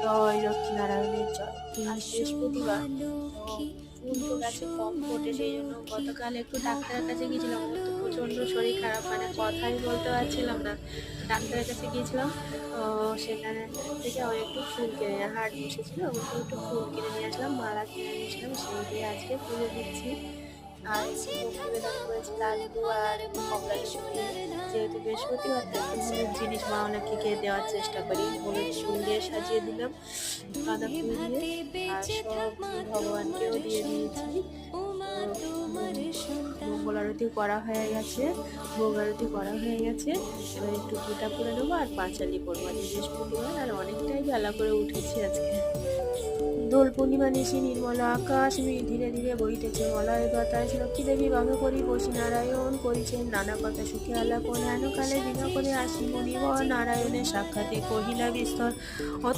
জয় লক্ষ্মীনারায়ণের জয়। আজ বৃহস্পতিবার, ফুল তো গাছে কম ফোটে, সেই জন্য গতকাল একটু ডাক্তারের কাছে গিয়েছিলাম। আমার তো প্রচণ্ড শরীর খারাপ, মানে কথাই বলতে পারছিলাম না। ডাক্তারের কাছে গিয়েছিলাম, সেখানে থেকে আমার একটু ফুল কিনে হাট বসেছিল, ওখান থেকে একটু ফুল কিনে নিয়ে আসলাম, মালা কিনে নিয়ে আসলাম, সেই দিয়ে আজকে পুজো দিচ্ছি। আর ভোগ নিবেদন করেছি লাড্ডু আর কমলা লেবু দিয়ে। যেহেতু বৃহস্পতিবার, তাই একটু হলুদ জিনিস মা অনেককে দেওয়ার চেষ্টা করি। হলুদ ফুল দিয়ে সাজিয়ে দিলাম, গাঁদা ফুল দিয়ে, আর সব ভগবানকেও দিয়ে দিয়েছি। মঙ্গল আরতি করা হয়ে গেছে, ভোগ আরতি করা হয়ে গেছে। এবার একটু গীতা পড়ে নেবো আর পাঁচালি করবো। আজ বৃহস্পতিবার আর অনেকটাই বেলা করে উঠেছি আজকে। দোল পূর্ণিমা নিশি নির্মল আকাশ ধীরে ধীরে বইতেছে মলয় বাতাস। লক্ষ্মী দেবী বাঘ করি বসি নারায়ণ করিছেন নানা কথা সুখে আলাপন। হেন কালে বিনা করে আসি মনিব নারায়ণের সাক্ষাতে কহিলা বিস্তর। তার